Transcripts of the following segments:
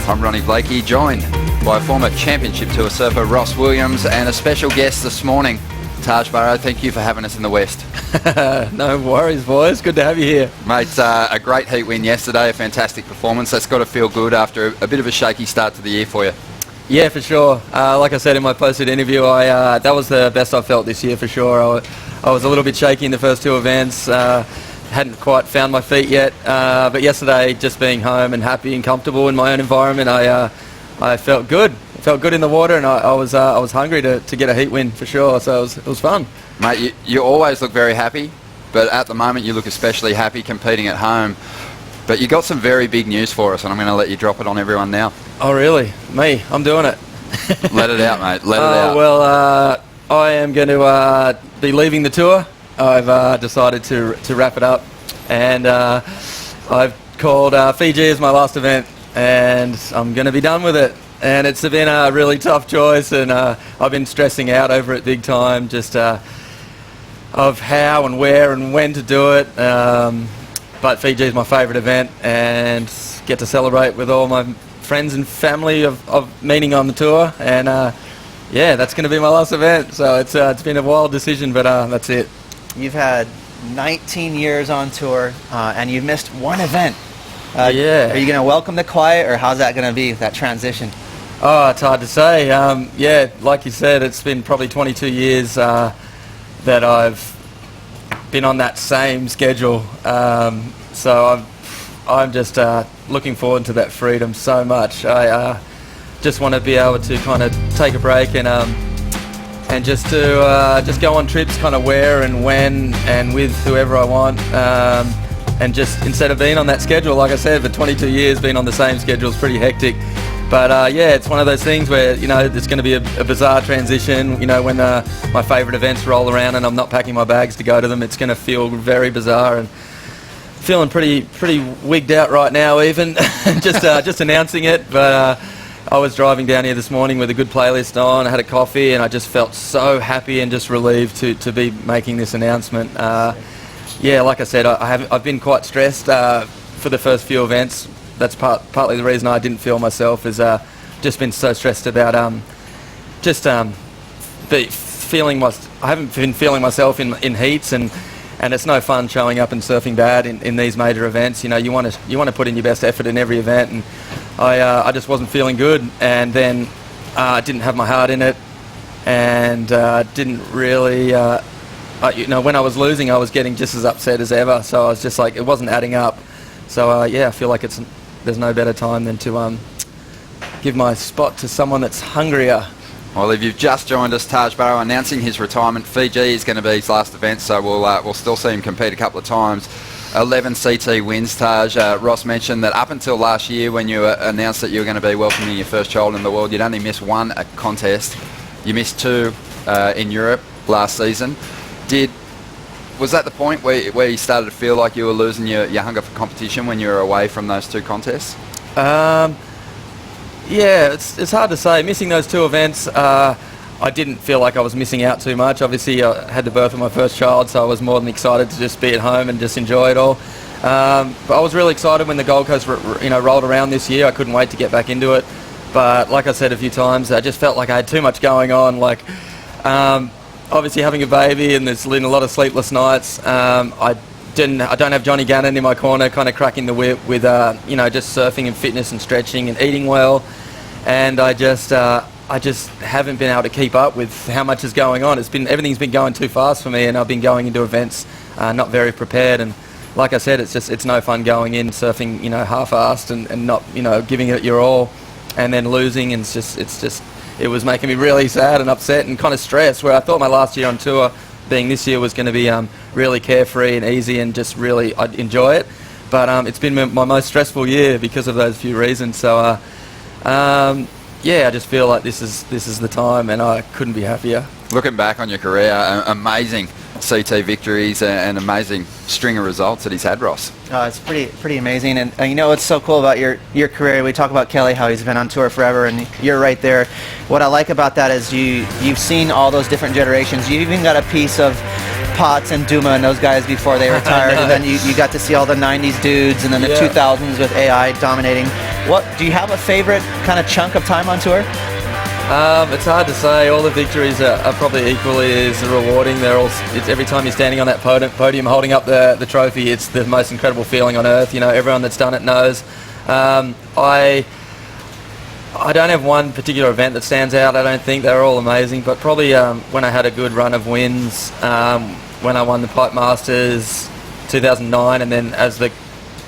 I'm Ronnie Blakey, joined by former Championship Tour surfer Ross Williams and a special guest this morning, Taj Barrow. Thank you for having us in the West. No worries, boys. Good to have you here. Mate, a great heat win yesterday, a fantastic performance. That's got to feel good after a bit of a shaky start to the year for you. Yeah, for sure. Like I said in my posted interview, that was the best I've felt this year for sure. I was a little bit shaky in the first two events. Hadn't quite found my feet yet, but yesterday, just being home and happy and comfortable in my own environment, I felt good. Felt good in the water, and I was hungry to get a heat win for sure. So it was fun. Mate, you always look very happy, but at the moment you look especially happy competing at home. But you got some very big news for us, and I'm going to let you drop it on everyone now. Oh really? Me? I'm doing it. Let it out, mate. Let it out. Well, I am going to be leaving the tour. I've decided to wrap it up, and I've called Fiji as my last event, and I'm going to be done with it. And it's been a really tough choice, and I've been stressing out over it big time, just of how and where and when to do it. But Fiji is my favourite event, and get to celebrate with all my friends and family of meaning on the tour. And yeah, that's going to be my last event. So it's been a wild decision, but that's it. You've had 19 years on tour, and you've missed one event. Yeah. Are you going to welcome the quiet, or how's that going to be, that transition? Oh, it's hard to say. Yeah, like you said, it's been probably 22 years that I've been on that same schedule. So I'm just looking forward to that freedom so much. I just want to be able to kind of take a break and just go on trips kind of where and when and with whoever I want. And just instead of being on that schedule, like I said, for 22 years, being on the same schedule is pretty hectic. But yeah, it's one of those things where, you know, it's going to be a bizarre transition. You know, when my favourite events roll around and I'm not packing my bags to go to them, it's going to feel very bizarre, and feeling pretty wigged out right now even, just announcing it. But I was driving down here this morning with a good playlist on, I had a coffee, and I just felt so happy and just relieved to be making this announcement. Yeah, like I said, I've been quite stressed for the first few events. That's partly the reason I didn't feel myself, is just been so stressed about I haven't been feeling myself in heats, and it's no fun showing up and surfing bad in these major events. You know, you want to put in your best effort in every event, and I just wasn't feeling good, and then I didn't have my heart in it, and didn't really. You know, when I was losing, I was getting just as upset as ever. So I was just like, it wasn't adding up. So yeah, I feel like there's no better time than to give my spot to someone that's hungrier. Well, if you've just joined us, Taj Barrow announcing his retirement. Fiji is going to be his last event, so we'll still see him compete a couple of times. 11 CT wins, Taj. Ross mentioned that up until last year, when you announced that you were going to be welcoming your first child in the world, you'd only missed one contest. You missed two in Europe last season. Was that the point where you started to feel like you were losing your hunger for competition when you were away from those two contests? Yeah, it's hard to say. Missing those two events, I didn't feel like I was missing out too much. Obviously, I had the birth of my first child, so I was more than excited to just be at home and just enjoy it all. But I was really excited when the Gold Coast rolled around this year. I couldn't wait to get back into it. But like I said a few times, I just felt like I had too much going on. Obviously having a baby, and there's been a lot of sleepless nights. I don't have Johnny Gannon in my corner kind of cracking the whip with just surfing and fitness and stretching and eating well, and I just haven't been able to keep up with how much is going on. Everything's been going too fast for me, and I've been going into events not very prepared, and like I said, it's no fun going in surfing half-assed and not giving it your all, and then losing, and it was making me really sad and upset and kind of stressed, where I thought my last year on tour, being this year, was going to be really carefree and easy and just really I'd enjoy it. But it's been my most stressful year because of those few reasons. So yeah, I just feel like this is the time, and I couldn't be happier. Looking back on your career, amazing CT victories and amazing string of results that he's had, Ross. It's pretty amazing, and you know what's so cool about your career? We talk about Kelly, how he's been on tour forever, and you're right there. What I like about that is you've seen all those different generations. You even got a piece of Potts and Duma and those guys before they retired, and then you got to see all the 90s dudes, and then the 2000s with AI dominating. What do you have a favorite kind of chunk of time on tour? It's hard to say. All the victories are probably equally as rewarding. It's every time you're standing on that podium holding up the trophy, it's the most incredible feeling on earth. You know, everyone that's done it knows. I don't have one particular event that stands out. I don't think they're all amazing, but probably when I had a good run of wins, when I won the Pipe Masters 2009, and then as the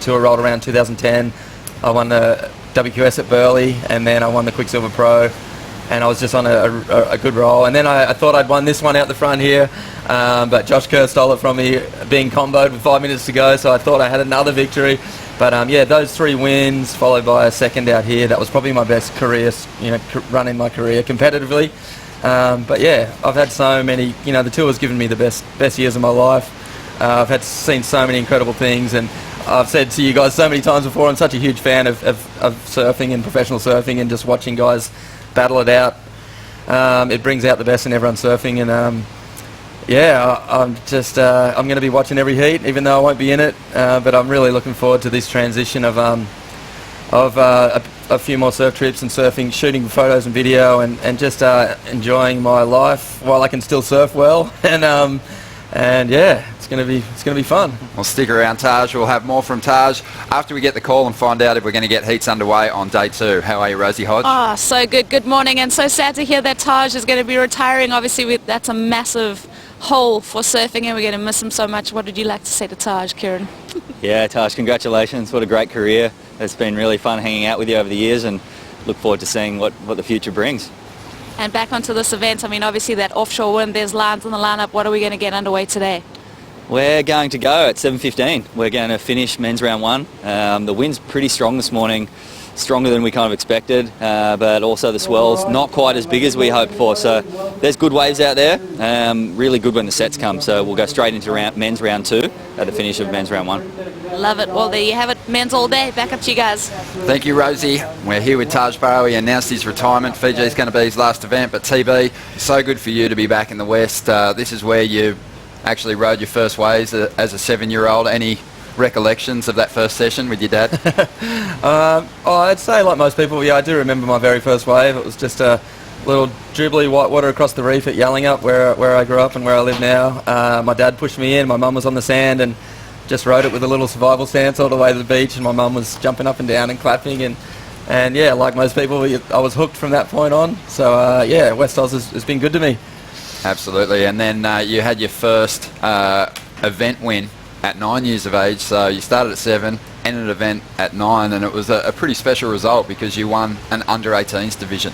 tour rolled around 2010, I won the WQS at Burleigh, and then I won the Quicksilver Pro, and I was just on a good roll. And then I thought I'd won this one out the front here, but Josh Kerr stole it from me, being comboed with 5 minutes to go, so I thought I had another victory. But yeah, those 3 wins followed by a second out here. That was probably my best career, run in my career competitively. But yeah, I've had so many. The tour's given me the best years of my life. I've seen so many incredible things, and I've said to you guys so many times before, I'm such a huge fan of surfing and professional surfing, and just watching guys battle it out. It brings out the best in everyone surfing, and yeah, I'm going to be watching every heat, even though I won't be in it. But I'm really looking forward to this transition of a few more surf trips and surfing, shooting photos and video, and just enjoying my life while I can still surf well. And yeah, it's going to be fun. Well, stick around, Taj. We'll have more from Taj after we get the call and find out if we're going to get heats underway on day 2. How are you, Rosie Hodge? Oh, so good. Good morning, and so sad to hear that Taj is going to be retiring. Obviously, that's a massive hole for surfing, and we're going to miss him so much. What would you like to say to Taj, Kieran? Yeah, Taj, congratulations. What a great career. It's been really fun hanging out with you over the years, and look forward to seeing what the future brings. And back onto this event, I mean, obviously that offshore wind, there's lines in the lineup. What are we going to get underway today? We're going to go at 7:15. We're going to finish men's round 1. The wind's pretty strong this morning, stronger than we kind of expected, but also the swell's not quite as big as we hoped for. So there's good waves out there, really good when the sets come. So we'll go straight into men's round 2 at the finish of men's round 1. Love it. Well, there you have it. Men's all day. Back up to you guys. Thank you, Rosie. We're here with Taj Barrow. He announced his retirement. Fiji's going to be his last event, but TB, so good for you to be back in the West. This is where you actually rode your first waves as a 7-year-old. Any recollections of that first session with your dad? I'd say, like most people, yeah, I do remember my very first wave. It was just a little dribbly white water across the reef at Yallingup, where I grew up and where I live now. My dad pushed me in. My mum was on the sand and just rode it with a little survival stance all the way to the beach, and my mum was jumping up and down and clapping, and yeah, like most people, I was hooked from that point on. So yeah, West Oz has been good to me. Absolutely. And then you had your first event win at 9 years of age. So you started at 7, ended an event at 9, and it was a pretty special result because you won an under-18s division.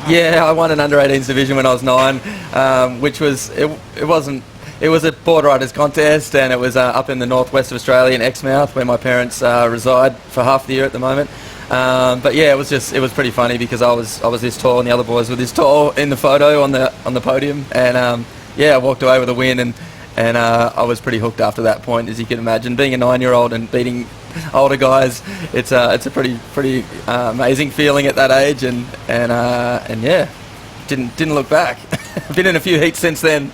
Yeah, I won an under-18s division when I was 9, which was it was a board riders contest, and it was up in the northwest of Australia in Exmouth, where my parents reside for half the year at the moment. But yeah, it was pretty funny because I was this tall and the other boys were this tall in the photo on the podium, and yeah, I walked away with a win, and I was pretty hooked after that point, as you can imagine. Being a 9-year-old and beating older guys, it's a pretty amazing feeling at that age, and yeah, didn't look back. Been in a few heats since then.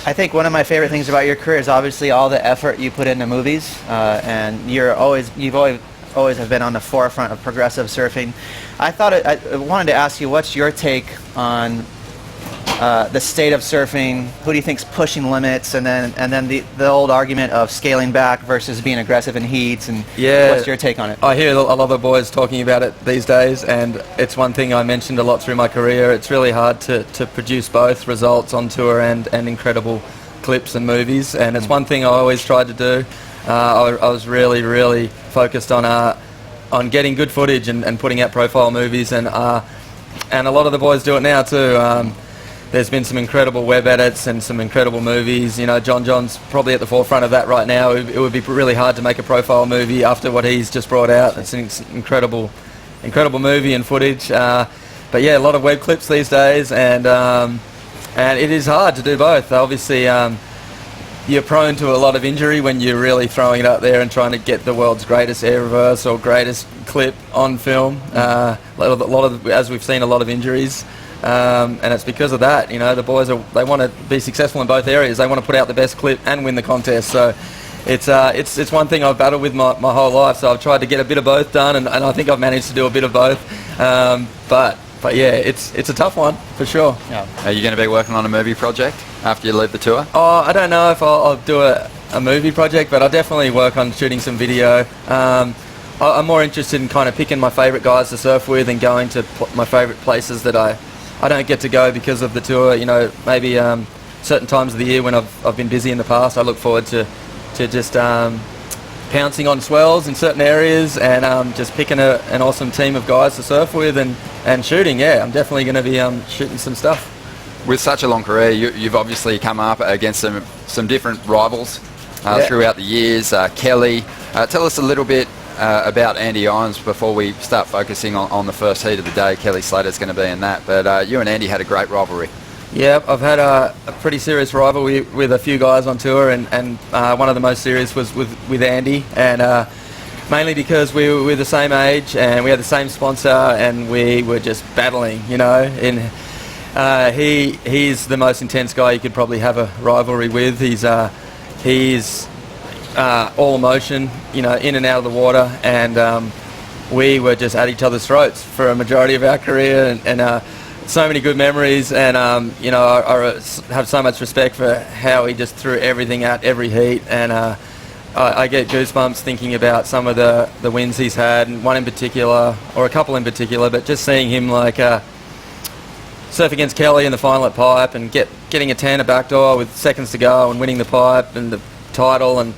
I think one of my favorite things about your career is obviously all the effort you put into movies, and you've always have been on the forefront of progressive surfing. I wanted to ask you, what's your take on the state of surfing? Who do you think's pushing limits, and then the old argument of scaling back versus being aggressive in heats, and yeah, what's your take on it? I hear a lot of the boys talking about it these days, and it's one thing I mentioned a lot through my career. It's really hard to produce both results on tour and incredible clips and movies, and it's one thing I always tried to do. I was really focused on getting good footage and putting out profile movies, and a lot of the boys do it now too. There's been some incredible web edits and some incredible movies. You know, John's probably at the forefront of that right now. It would be really hard to make a profile movie after what he's just brought out. It's an incredible movie and footage. But yeah, a lot of web clips these days, and it is hard to do both. Obviously, you're prone to a lot of injury when you're really throwing it up there and trying to get the world's greatest air reverse or greatest clip on film. As we've seen, a lot of injuries. And it's because of that, you know, the boys they want to be successful in both areas. They want to put out the best clip and win the contest. So it's one thing I've battled with my whole life. So I've tried to get a bit of both done, and I think I've managed to do a bit of both. But yeah, it's a tough one for sure. Yeah. Are you going to be working on a movie project after you leave the tour? Oh, I don't know if I'll do a movie project, but I'll definitely work on shooting some video. I'm more interested in kind of picking my favourite guys to surf with and going to my favourite places that I don't get to go because of the tour. You know, maybe certain times of the year when I've been busy in the past, I look forward to just pouncing on swells in certain areas and just picking an awesome team of guys to surf with and shooting. Yeah, I'm definitely going to be shooting some stuff. With such a long career, you've obviously come up against some different rivals throughout the years. Kelly, tell us a little bit about Andy Irons before we start focusing on the first heat of the day. Kelly Slater's going to be in that, but you and Andy had a great rivalry. Yeah, I've had a pretty serious rivalry with a few guys on tour, and one of the most serious was with Andy, and mainly because we were the same age and we had the same sponsor and we were just battling, you know. He's the most intense guy you could probably have a rivalry with. He's all emotion, you know, in and out of the water, and we were just at each other's throats for a majority of our career, and so many good memories, and you know, I have so much respect for how he just threw everything at every heat, and I get goosebumps thinking about some of the wins he's had, and one in particular, or a couple in particular, but just seeing him like surf against Kelly in the final at Pipe and getting a 10 at backdoor with seconds to go and winning the Pipe and the title, and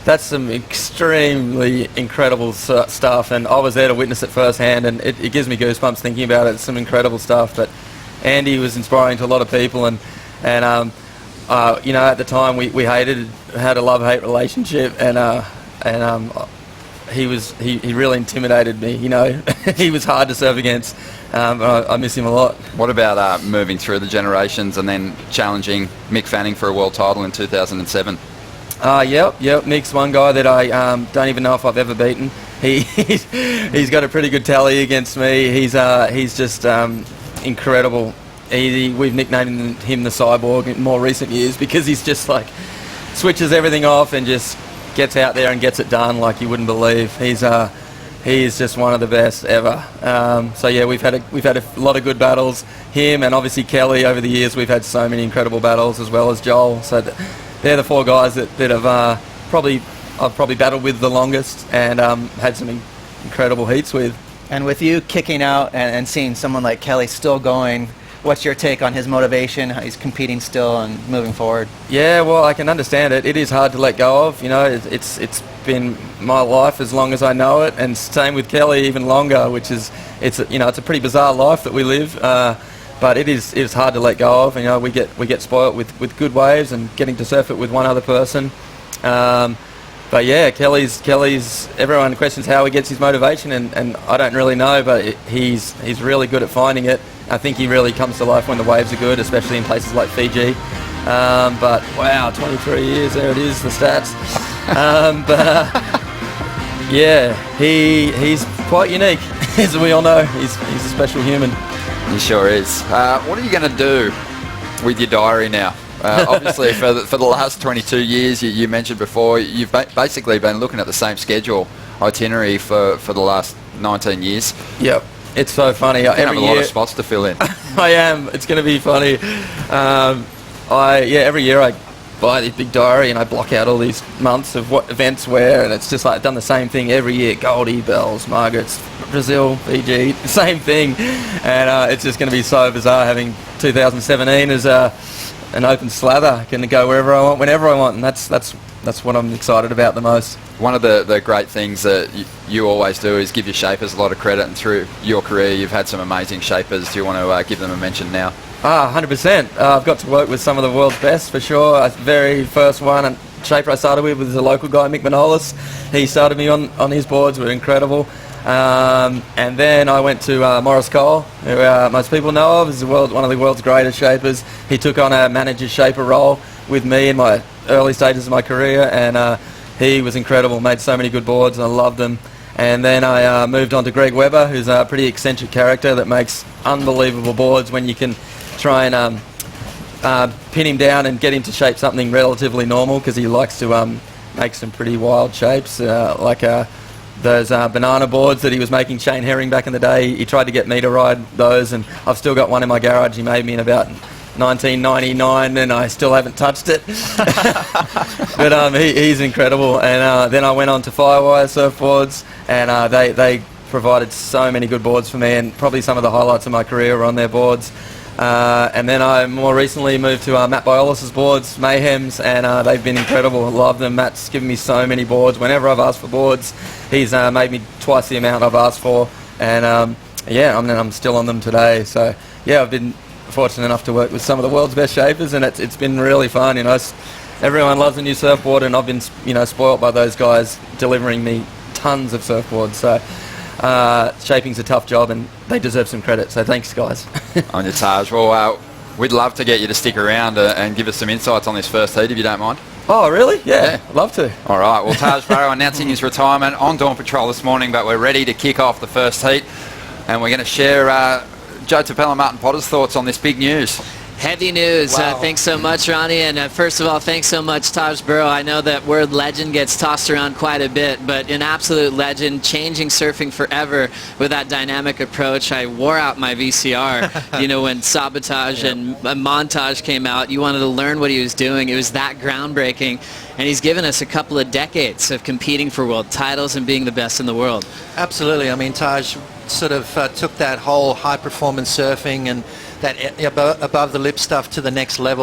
that's some extremely incredible stuff, and I was there to witness it firsthand, and it gives me goosebumps thinking about it. It's some incredible stuff. But Andy was inspiring to a lot of people, and you know, at the time we had a love-hate relationship, and he really intimidated me. You know, he was hard to serve against. I miss him a lot. What about moving through the generations and then challenging Mick Fanning for a world title in 2007? Yep. Nick's one guy that I don't even know if I've ever beaten. He's got a pretty good tally against me. He's just incredible. We've nicknamed him the Cyborg in more recent years because he's just like switches everything off and just gets out there and gets it done like you wouldn't believe. He's just one of the best ever. So yeah, we've had a lot of good battles. Him and obviously Kelly over the years. We've had so many incredible battles, as well as Joel. So they're the four guys that I've probably battled with the longest and had some incredible heats with. And with you kicking out and seeing someone like Kelly still going, what's your take on his motivation, how he's competing still and moving forward? Yeah, well, I can understand it. It is hard to let go of. You know, it's been my life as long as I know it, and same with Kelly, even longer. Which is it's a pretty bizarre life that we live. But it's hard to let go of. You know, we get spoilt with good waves and getting to surf it with one other person. But yeah, Kelly's. Everyone questions how he gets his motivation, and I don't really know. But he's really good at finding it. I think he really comes to life when the waves are good, especially in places like Fiji. But wow, 23 years, there it is, the stats. Yeah, he's quite unique, as we all know. He's a special human. He sure is. What are you going to do with your diary now? Obviously, for the last 22 years, you mentioned before, you've basically been looking at the same schedule itunerary for the last 19 years. Yep. It's so funny. You have a lot of spots to fill in. I am. It's going to be funny. Every year I buy this big diary and I block out all these months of what events where, and it's just like I've done the same thing every year. Goldie, Bells, Margaret's, Brazil, Fiji, same thing. And it's just going to be so bizarre having 2017 as an open slather. I can go wherever I want, whenever I want, and that's what I'm excited about the most. One of the great things that you always do is give your shapers a lot of credit, and through your career you've had some amazing shapers. Do you want to give them a mention now? 100%. I've got to work with some of the world's best for sure. The very first one and shaper I started with was a local guy, Mick Manolis. He started me on his boards, were incredible. And then I went to Morris Cole, who most people know of, is one of the world's greatest shapers. He took on a manager shaper role with me in my early stages of my career, and he was incredible, made so many good boards, and I loved them. And then I moved on to Greg Webber, who's a pretty eccentric character that makes unbelievable boards when you can try and pin him down and get him to shape something relatively normal, because he likes to make some pretty wild shapes, like those banana boards that he was making Shane Herring back in the day. He tried to get me to ride those, and I've still got one in my garage. He made me in about 1999, and I still haven't touched it. But he's incredible. And then I went on to Firewire surfboards, and they provided so many good boards for me, and probably some of the highlights of my career were on their boards. And then I more recently moved to Matt Biolis's boards, Mayhem's, and they've been incredible. I love them. Matt's given me so many boards. Whenever I've asked for boards, he's made me twice the amount I've asked for. And yeah, I'm still on them today. So yeah, I've been fortunate enough to work with some of the world's best shapers, and it's been really fun. You know, everyone loves a new surfboard, and I've been spoilt by those guys delivering me tons of surfboards. So shaping's a tough job, and they deserve some credit. So thanks, guys. On your Taj. Well, we'd love to get you to stick around and give us some insights on this first heat, if you don't mind. Oh, really? Yeah, I'd love to. All right. Well, Taj Barrow announcing his retirement on Dawn Patrol this morning, but we're ready to kick off the first heat, and we're going to share Joe Tapella and Martin Potter's thoughts on this big news. Heavy news. Wow. Thanks so much, Ronnie. And first of all, thanks so much, Taj Burrow. I know that word legend gets tossed around quite a bit, but an absolute legend, changing surfing forever with that dynamic approach. I wore out my VCR, when Sabotage and Montage came out. You wanted to learn what he was doing. It was that groundbreaking. And he's given us a couple of decades of competing for world titles and being the best in the world. Absolutely. I mean, Taj sort of took that whole high-performance surfing and that above the lip stuff to the next level.